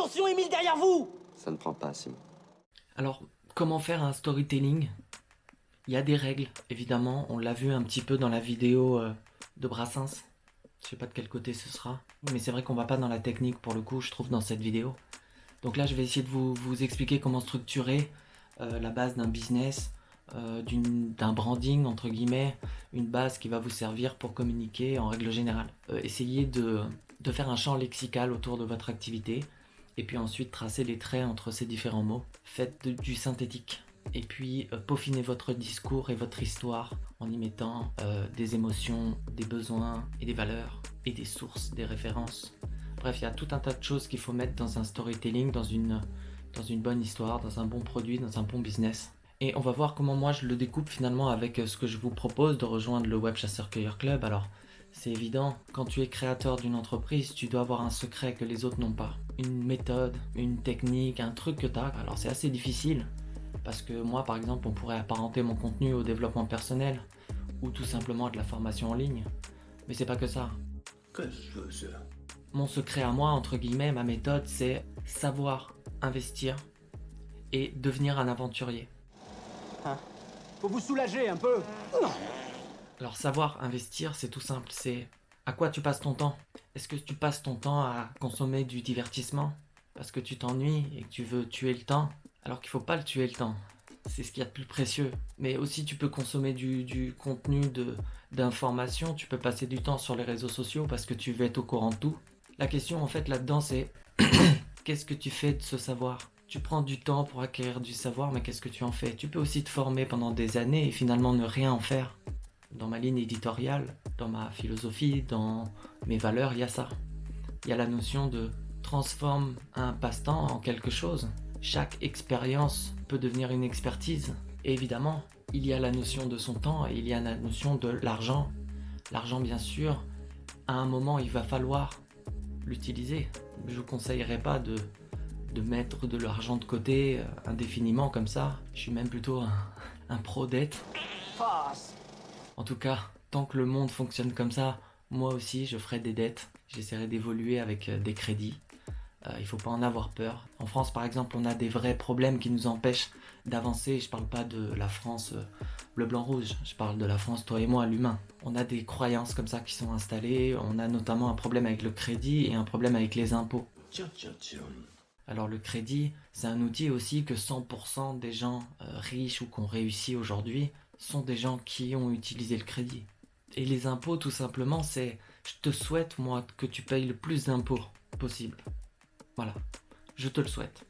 Attention, Émile, derrière vous! Ça ne prend pas, Simon. Alors, comment faire un storytelling? Il y a des règles, évidemment. On l'a vu un petit peu dans la vidéo de Brassens. Je sais pas de quel côté ce sera. Mais c'est vrai qu'on va pas dans la technique pour le coup, je trouve, dans cette vidéo. Donc là, je vais essayer de vous expliquer comment structurer la base d'un business, d'un branding, entre guillemets, une base qui va vous servir pour communiquer en règle générale. Essayez de faire un champ lexical autour de votre activité et puis ensuite tracer les traits entre ces différents mots. Faites du synthétique. Et puis peaufinez votre discours et votre histoire en y mettant des émotions, des besoins et des valeurs et des sources, des références. Bref, il y a tout un tas de choses qu'il faut mettre dans un storytelling, dans une bonne histoire, dans un bon produit, dans un bon business. Et on va voir comment moi je le découpe finalement avec ce que je vous propose de rejoindre le Web Chasseur Cueilleur Club. Alors, c'est évident, quand tu es créateur d'une entreprise, tu dois avoir un secret que les autres n'ont pas. Une méthode, une technique, un truc que tu as. Alors c'est assez difficile, parce que moi par exemple, on pourrait apparenter mon contenu au développement personnel, ou tout simplement à de la formation en ligne. Mais c'est pas que ça. Qu'est-ce que c'est? Mon secret à moi, entre guillemets, ma méthode, c'est savoir investir et devenir un aventurier. Hein? Faut vous soulager un peu. Alors savoir investir, c'est tout simple, c'est à quoi tu passes ton temps. Est-ce que tu passes ton temps à consommer du divertissement parce que tu t'ennuies et que tu veux tuer le temps? Alors qu'il faut pas le tuer le temps, c'est ce qu'il y a de plus précieux. Mais aussi tu peux consommer du contenu d'information, tu peux passer du temps sur les réseaux sociaux parce que tu veux être au courant de tout. La question en fait là-dedans c'est qu'est-ce que tu fais de ce savoir? Tu prends du temps pour acquérir du savoir, mais qu'est-ce que tu en fais? Tu peux aussi te former pendant des années et finalement ne rien en faire. Dans ma ligne éditoriale, dans ma philosophie, dans mes valeurs, il y a ça. Il y a la notion de transforme un passe-temps en quelque chose. Chaque expérience peut devenir une expertise. Et évidemment, il y a la notion de son temps et il y a la notion de l'argent. L'argent, bien sûr, à un moment, il va falloir l'utiliser. Je ne vous conseillerais pas de mettre de l'argent de côté indéfiniment comme ça. Je suis même plutôt un pro dette. En tout cas, tant que le monde fonctionne comme ça, moi aussi je ferai des dettes. J'essaierai d'évoluer avec des crédits. Il faut pas en avoir peur. En France par exemple, on a des vrais problèmes qui nous empêchent d'avancer. Je parle pas de la France bleu, blanc, rouge. Je parle de la France, toi et moi, l'humain. On a des croyances comme ça qui sont installées. On a notamment un problème avec le crédit et un problème avec les impôts. Tiens. Alors le crédit, c'est un outil aussi que 100% des gens riches ou qui ont réussi aujourd'hui sont des gens qui ont utilisé le crédit. Et les impôts, tout simplement, c'est je te souhaite, moi, que tu payes le plus d'impôts possible. Voilà, je te le souhaite.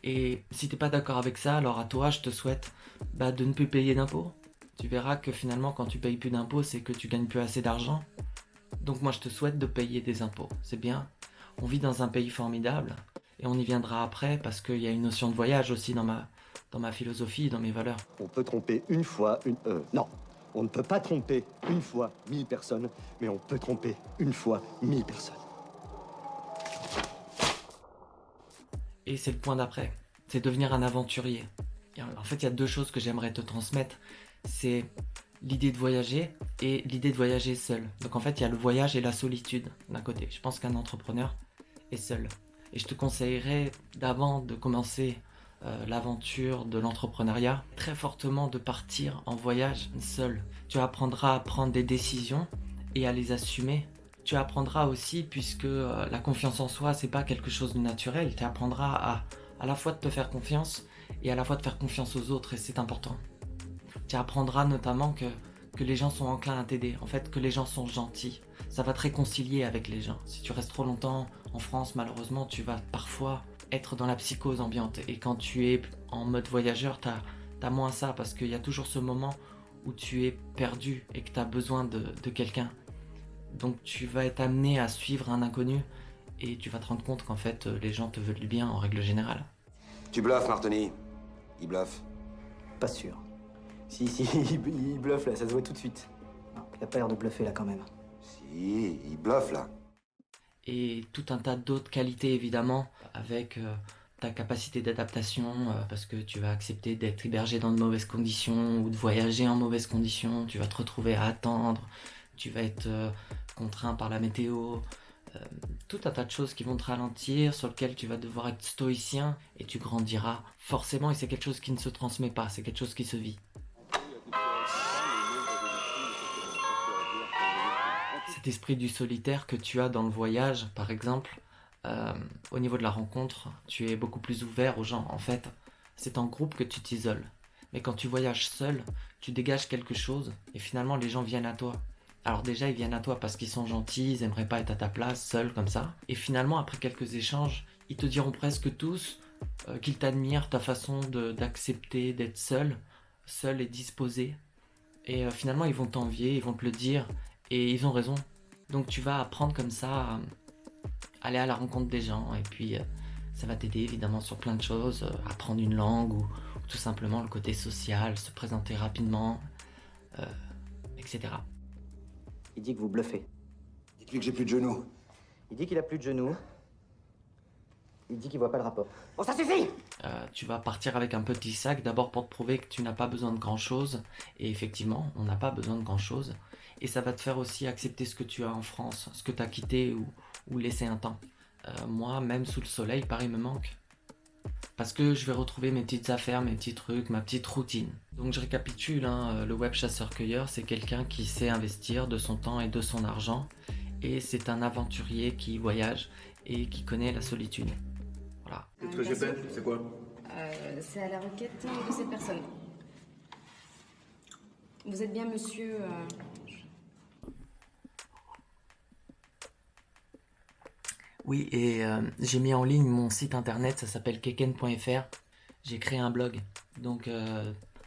Et si t'es pas d'accord avec ça, alors à toi, je te souhaite de ne plus payer d'impôts. Tu verras que finalement, quand tu payes plus d'impôts, c'est que tu gagnes plus assez d'argent. Donc moi, je te souhaite de payer des impôts. C'est bien. On vit dans un pays formidable. Et on y viendra après, parce qu'il y a une notion de voyage aussi dans ma philosophie, dans mes valeurs. On peut tromper une fois, non, on ne peut pas tromper une fois 1000 personnes, mais on peut tromper une fois 1000 personnes. Et c'est le point d'après, c'est devenir un aventurier. Et en fait, il y a deux choses que j'aimerais te transmettre. C'est l'idée de voyager et l'idée de voyager seul. Donc en fait, il y a le voyage et la solitude d'un côté. Je pense qu'un entrepreneur est seul. Et je te conseillerais d'avant de commencer l'aventure de l'entrepreneuriat, très fortement de partir en voyage seul. Tu apprendras à prendre des décisions et à les assumer. Tu apprendras aussi, puisque la confiance en soi, c'est pas quelque chose de naturel, tu apprendras à la fois de te faire confiance et à la fois de faire confiance aux autres, et c'est important. Tu apprendras notamment que les gens sont enclins à t'aider, en fait que les gens sont gentils. Ça va te réconcilier avec les gens. Si tu restes trop longtemps en France, malheureusement, tu vas parfois être dans la psychose ambiante. Et quand tu es en mode voyageur, t'as moins ça, parce qu'il y a toujours ce moment où tu es perdu et que tu as besoin de quelqu'un. Donc tu vas être amené à suivre un inconnu et tu vas te rendre compte qu'en fait les gens te veulent du bien en règle générale. Tu bluffes, Martoni. Il bluffe. Pas sûr. Si, il bluffe là, ça se voit tout de suite. Non, il a pas l'air de bluffer là quand même. Si, il bluffe là. Et tout un tas d'autres qualités évidemment, avec ta capacité d'adaptation, parce que tu vas accepter d'être hébergé dans de mauvaises conditions ou de voyager en mauvaises conditions, tu vas te retrouver à attendre, tu vas être contraint par la météo, tout un tas de choses qui vont te ralentir, sur lesquelles tu vas devoir être stoïcien et tu grandiras forcément, et c'est quelque chose qui ne se transmet pas, c'est quelque chose qui se vit. Cet esprit du solitaire que tu as dans le voyage, par exemple, au niveau de la rencontre, tu es beaucoup plus ouvert aux gens. En fait, c'est en groupe que tu t'isoles. Mais quand tu voyages seul, tu dégages quelque chose et finalement les gens viennent à toi. Alors déjà, ils viennent à toi parce qu'ils sont gentils, ils aimeraient pas être à ta place, seul comme ça. Et finalement, après quelques échanges, ils te diront presque tous qu'ils t'admirent, ta façon d'accepter d'être seul et disposé. Et finalement, ils vont t'envier, ils vont te le dire et ils ont raison. Donc tu vas apprendre comme ça à aller à la rencontre des gens et puis ça va t'aider évidemment sur plein de choses, apprendre une langue ou tout simplement le côté social, se présenter rapidement, etc. Il dit que vous bluffez. Dites-lui que j'ai plus de genoux. Il dit qu'il a plus de genoux. Il dit qu'il voit pas le rapport. Bon, ça suffit! Tu vas partir avec un petit sac, d'abord pour te prouver que tu n'as pas besoin de grand-chose. Et effectivement, on n'a pas besoin de grand-chose. Et ça va te faire aussi accepter ce que tu as en France, ce que tu as quitté ou laissé un temps. Moi, même sous le soleil, Paris me manque. Parce que je vais retrouver mes petites affaires, mes petits trucs, ma petite routine. Donc je récapitule, le web chasseur-cueilleur, c'est quelqu'un qui sait investir de son temps et de son argent. Et c'est un aventurier qui voyage et qui connaît la solitude. Voilà. Le très GP, c'est quoi? C'est à la requête de cette personne. Vous êtes bien monsieur... Oui, et j'ai mis en ligne mon site internet, ça s'appelle keken.fr. J'ai créé un blog, donc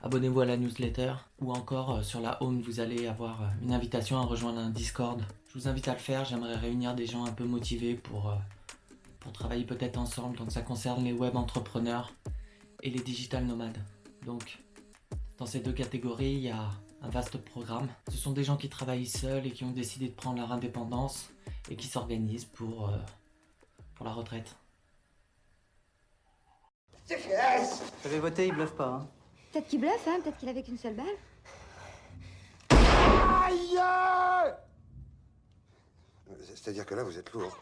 abonnez-vous à la newsletter. Ou encore sur la home, vous allez avoir une invitation à rejoindre un Discord. Je vous invite à le faire, j'aimerais réunir des gens un peu motivés pour travailler peut-être ensemble. Donc ça concerne les web entrepreneurs et les digital nomades. Donc dans ces deux catégories, il y a un vaste programme. Ce sont des gens qui travaillent seuls et qui ont décidé de prendre leur indépendance et qui s'organisent pour la retraite. J'avais voté, il bluffe pas. Hein. Peut-être qu'il bluffe, hein, peut-être qu'il avait qu'une seule balle. C'est-à-dire que là, vous êtes lourd.